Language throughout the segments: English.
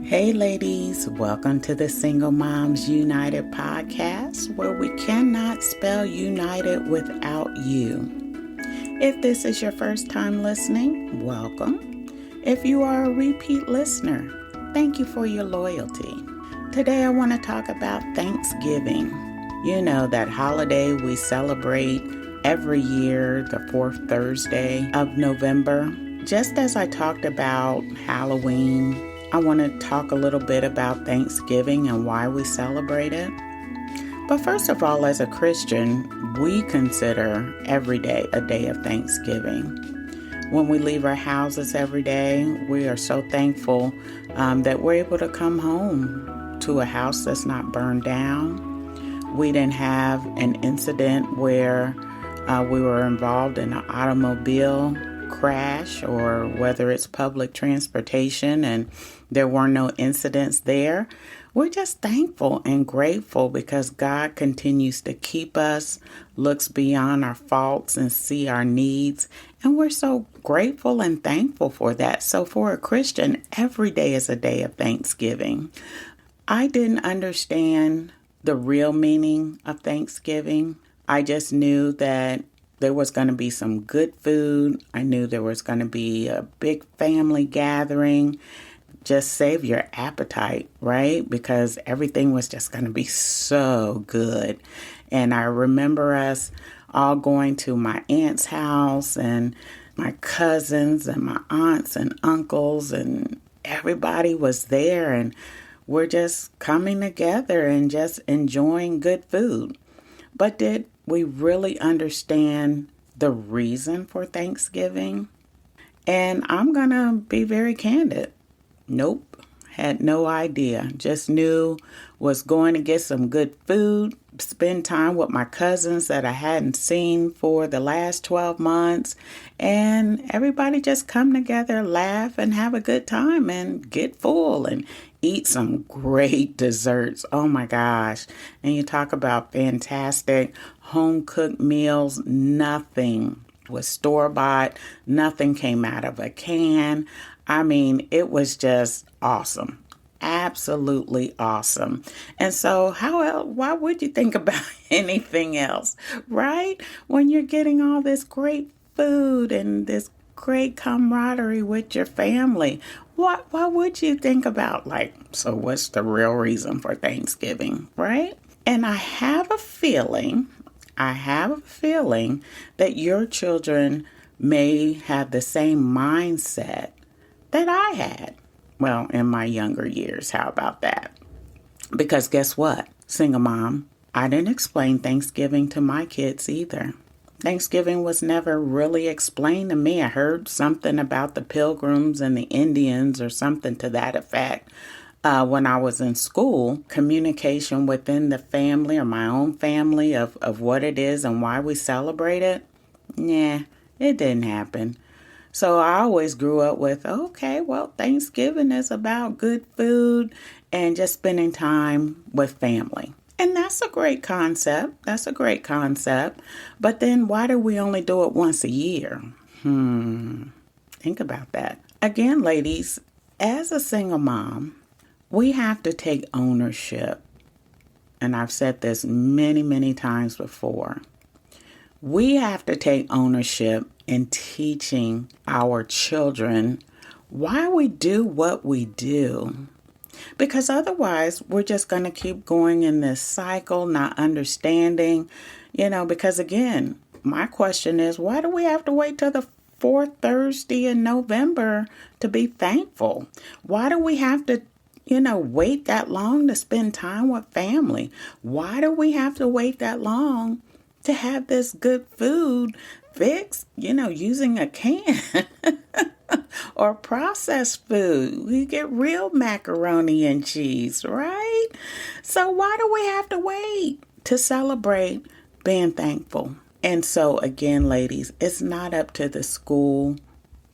Hey ladies, welcome to the Single Moms United podcast, where we cannot spell united without you. If this is your first time listening, welcome. If you are a repeat listener, thank you for your loyalty. Today I want to talk about Thanksgiving. You know, that holiday we celebrate every year, the fourth Thursday of November. Just as I talked about Halloween, I want to talk a little bit about Thanksgiving and why we celebrate it. But first of all, as a Christian, we consider every day a day of Thanksgiving. When we leave our houses every day, we are so thankful that we're able to come home to a house that's not burned down. We didn't have an incident where we were involved in an automobile crash, or whether it's public transportation and there were no incidents there. We're just thankful and grateful because God continues to keep us, looks beyond our faults and see our needs. And we're so grateful and thankful for that. So for a Christian, every day is a day of Thanksgiving. I didn't understand the real meaning of Thanksgiving. I just knew that there was going to be some good food. I knew there was going to be a big family gathering. Just save your appetite, right? Because everything was just going to be so good. And I remember us all going to my aunt's house and my cousins and my aunts and uncles, and everybody was there, and we're just coming together and just enjoying good food. But did we really understand the reason for Thanksgiving? And I'm going to be very candid. Nope. Had no idea. Just knew was going to get some good food, spend time with my cousins that I hadn't seen for the last 12 months, and everybody just come together, laugh, and have a good time and get full and eat some great desserts. Oh my gosh. And you talk about fantastic home-cooked meals. Nothing was store-bought. Nothing came out of a can. I mean, it was just awesome. Absolutely awesome. And so why would you think about anything else, right? When you're getting all this great food and this great camaraderie with your family, why would you think about so what's the real reason for Thanksgiving, right? And I have a feeling that your children may have the same mindset that I had. Well, in my younger years, how about that? Because guess what, single mom, I didn't explain Thanksgiving to my kids either. Thanksgiving was never really explained to me. I heard something about the pilgrims and the Indians or something to that effect. When I was in school, communication within the family or my own family of what it is and why we celebrate it, it didn't happen. So I always grew up with, okay, well, Thanksgiving is about good food and just spending time with family. And that's a great concept. But then why do we only do it once a year? Think about that. Again, ladies, as a single mom, we have to take ownership. And I've said this many, many times before. We have to take ownership in teaching our children why we do what we do. Because otherwise, we're just going to keep going in this cycle, not understanding, because again, my question is, why do we have to wait till the fourth Thursday in November to be thankful? Why do we have to wait that long to spend time with family? Why do we have to wait that long to have this good food fixed, using a can or processed food? We get real macaroni and cheese, right? So why do we have to wait to celebrate being thankful? And so again, ladies, it's not up to the school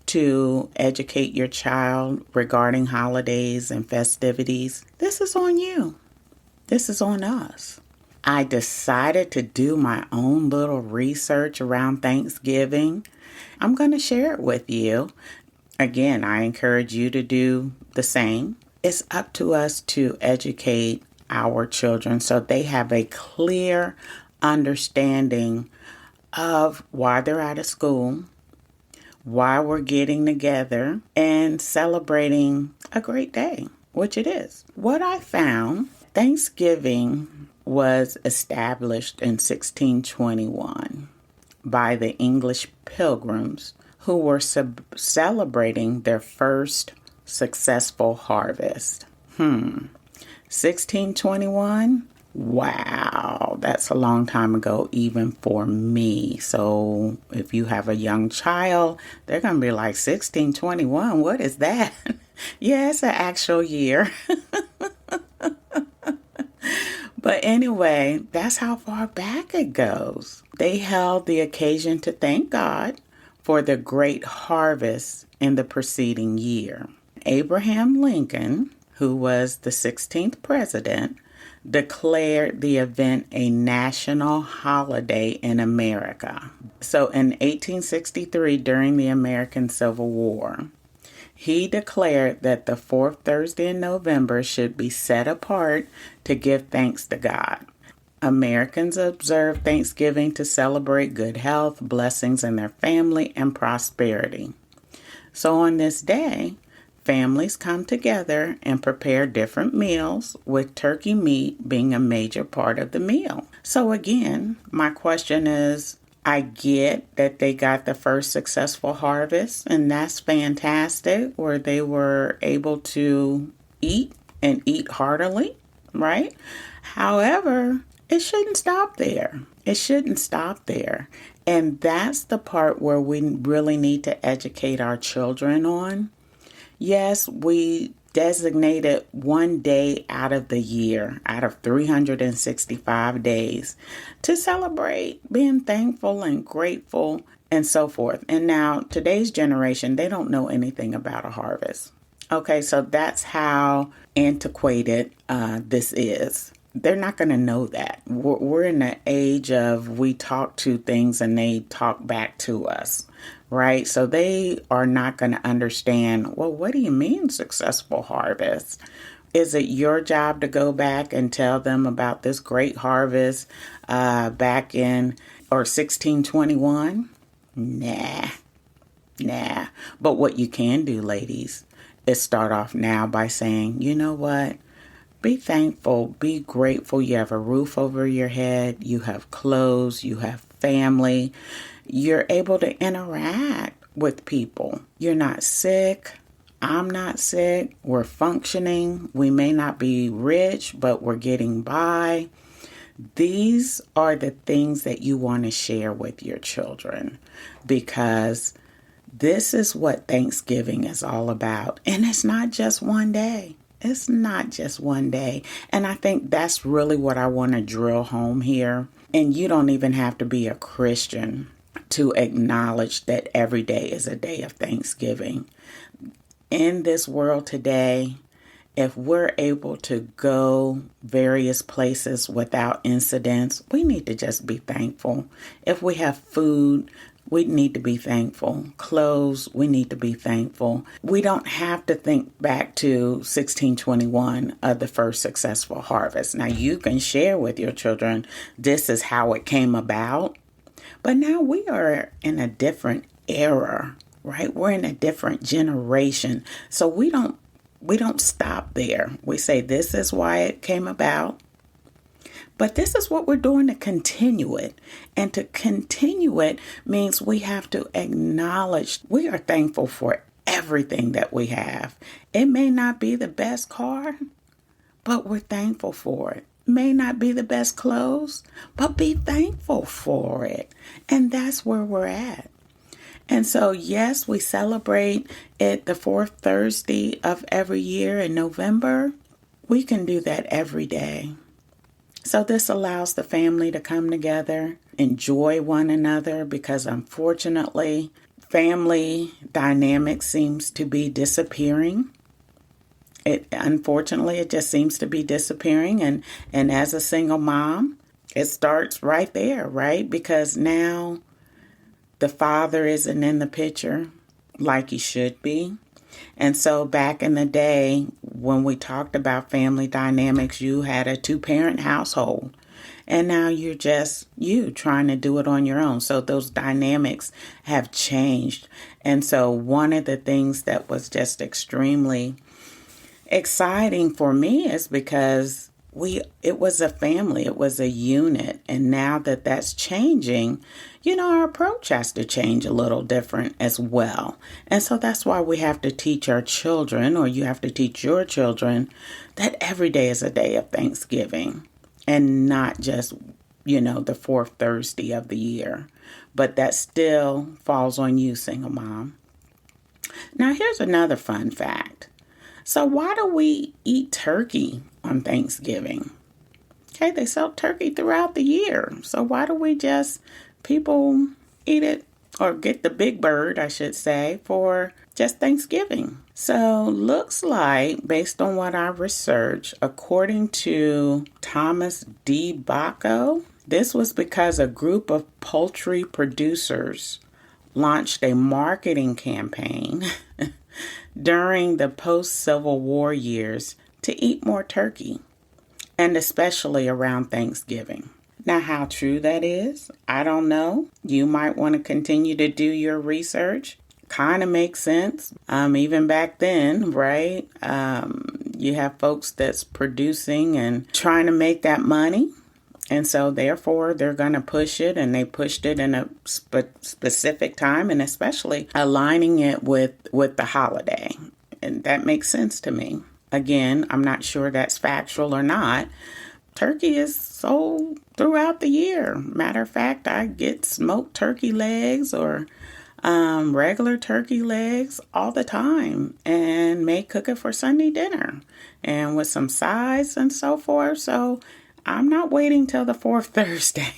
to educate your child regarding holidays and festivities. This is on you. This is on us. I decided to do my own little research around Thanksgiving. I'm going to share it with you. Again, I encourage you to do the same. it's up to us to educate our children so they have a clear understanding of why they're out of school, why we're getting together and celebrating a great day, which it is. What I found, Thanksgiving was established in 1621 by the English pilgrims who were celebrating their first successful harvest. 1621? Wow, that's a long time ago, even for me. So if you have a young child, they're going to be like, 1621, what is that? Yeah, it's an actual year. But anyway, that's how far back it goes. They held the occasion to thank God for the great harvest in the preceding year. Abraham Lincoln, who was the 16th president, declared the event a national holiday in America. So in 1863, during the American Civil War, he declared that the fourth Thursday in November should be set apart to give thanks to God. Americans observe Thanksgiving to celebrate good health, blessings in their family, and prosperity. So on this day, families come together and prepare different meals, with turkey meat being a major part of the meal. So again, my question is, I get that they got the first successful harvest, and that's fantastic, where they were able to eat and eat heartily, right? However, it shouldn't stop there. It shouldn't stop there. And that's the part where we really need to educate our children on. Yes, we designated one day out of the year, out of 365 days, to celebrate being thankful and grateful and so forth. And now today's generation, they don't know anything about a harvest. Okay, so that's how antiquated this is. They're not going to know that. We're in the age of we talk to things and they talk back to us, right? So they are not going to understand, well, what do you mean successful harvest? Is it your job to go back and tell them about this great harvest back in 1621? Nah. But what you can do, ladies, is start off now by saying, you know what? Be thankful, be grateful. You have a roof over your head, you have clothes, you have family. You're able to interact with people. You're not sick. I'm not sick. We're functioning. We may not be rich, but we're getting by. These are the things that you want to share with your children, because this is what Thanksgiving is all about. And it's not just one day. It's not just one day. And I think that's really what I want to drill home here. And you don't even have to be a Christian to acknowledge that every day is a day of Thanksgiving. In this world today, if we're able to go various places without incidents, we need to just be thankful. If we have food, we need to be thankful. Clothes, we need to be thankful. We don't have to think back to 1621 of the first successful harvest. Now, you can share with your children, this is how it came about. But now we are in a different era, right? We're in a different generation. So we don't stop there. We say, this is why it came about. But this is what we're doing to continue it. And to continue it means we have to acknowledge we are thankful for everything that we have. It may not be the best car, but we're thankful for it. May not be the best clothes, but be thankful for it. And that's where we're at. And so, yes, we celebrate it the fourth Thursday of every year in November. We can do that every day. So this allows the family to come together, enjoy one another, because unfortunately, family dynamic seems to be disappearing. It just seems to be disappearing. And as a single mom, it starts right there, right? Because now the father isn't in the picture like he should be. And so back in the day, when we talked about family dynamics, you had a 2-parent household. And now you're just you trying to do it on your own. So those dynamics have changed. And so one of the things that was just extremely exciting for me is because it was a family, it was a unit. And now that that's changing, our approach has to change a little different as well. And so that's why we have to teach our children, or you have to teach your children, that every day is a day of Thanksgiving and not just, the fourth Thursday of the year. But that still falls on you, single mom. Now, here's another fun fact. So why do we eat turkey on Thanksgiving? Okay, they sell turkey throughout the year. So why do people eat it, or get the big bird, I should say, for just Thanksgiving? So looks like, based on what I researched, according to Thomas D. Bacco, this was because a group of poultry producers launched a marketing campaign during the post-Civil War years to eat more turkey, and especially around Thanksgiving. Now, how true that is, I don't know. You might want to continue to do your research. Kind of makes sense. Even back then, right? You have folks that's producing and trying to make that money. And so therefore, they're going to push it, and they pushed it in a specific time, and especially aligning it with the holiday. And that makes sense to me. Again, I'm not sure that's factual or not. Turkey is sold throughout the year. Matter of fact, I get smoked turkey legs or regular turkey legs all the time, and may cook it for Sunday dinner and with some sides and so forth. So I'm not waiting till the fourth Thursday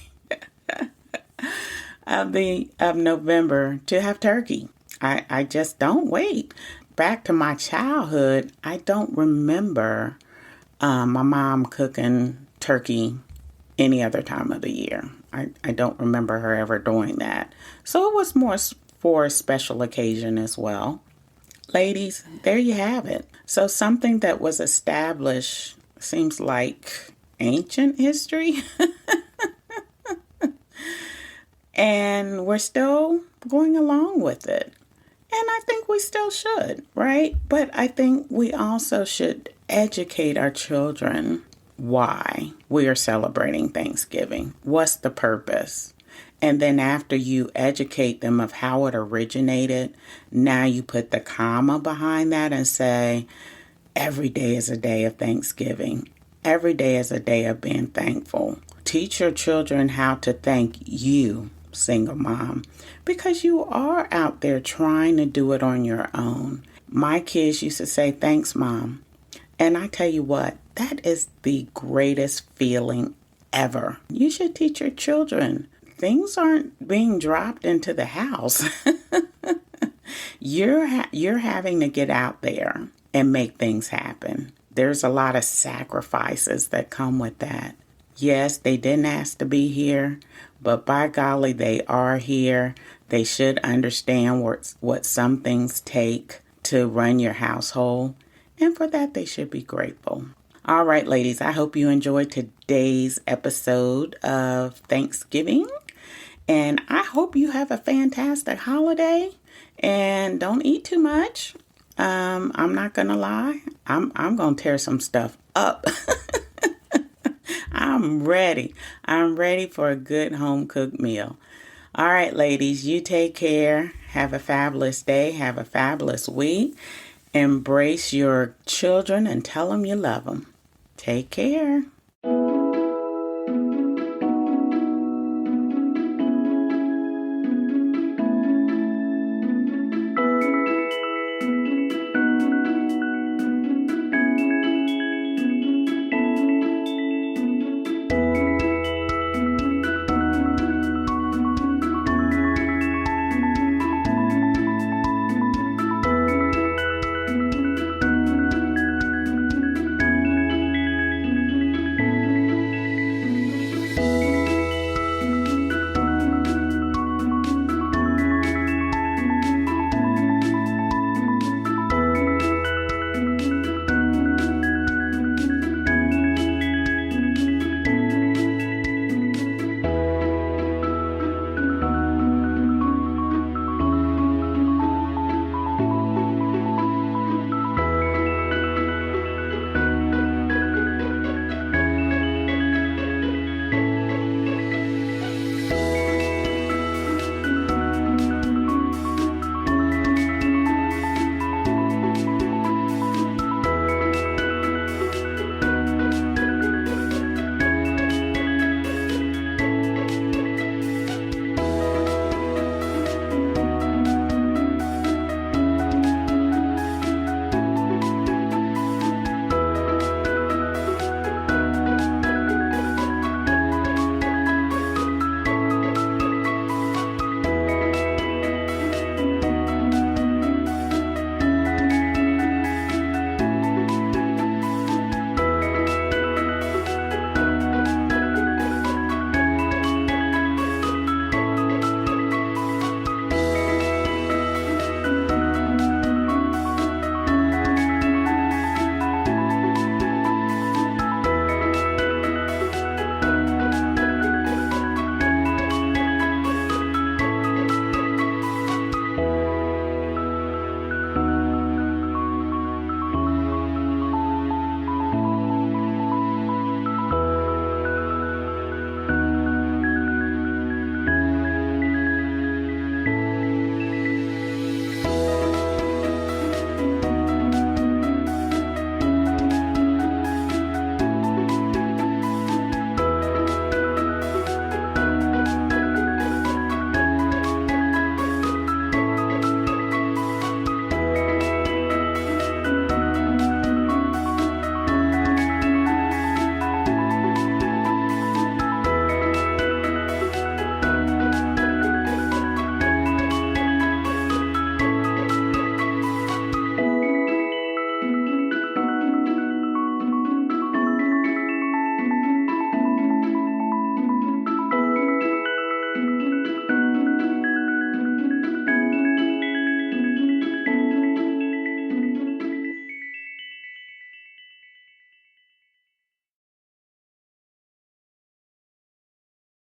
of November to have turkey. I just don't wait. Back to my childhood, I don't remember my mom cooking turkey any other time of the year. I don't remember her ever doing that. So it was more for a special occasion as well. Ladies, there you have it. So something that was established seems like ancient history. And we're still going along with it. And I think we still should, right? But I think we also should educate our children why we are celebrating Thanksgiving. What's the purpose? And then after you educate them of how it originated, now you put the comma behind that and say, every day is a day of Thanksgiving. Every day is a day of being thankful. Teach your children how to thank you, single mom, because you are out there trying to do it on your own. My kids used to say, thanks, Mom. And I tell you what, that is the greatest feeling ever. You should teach your children. Things aren't being dropped into the house. You're having to get out there and make things happen. There's a lot of sacrifices that come with that. Yes, they didn't ask to be here, but by golly, they are here. They should understand what some things take to run your household. And for that, they should be grateful. All right, ladies, I hope you enjoyed today's episode of Thanksgiving. And I hope you have a fantastic holiday. And don't eat too much. I'm not going to lie. I'm going to tear some stuff up. I'm ready. I'm ready for a good home-cooked meal. All right, ladies, you take care. Have a fabulous day. Have a fabulous week. Embrace your children and tell them you love them. Take care.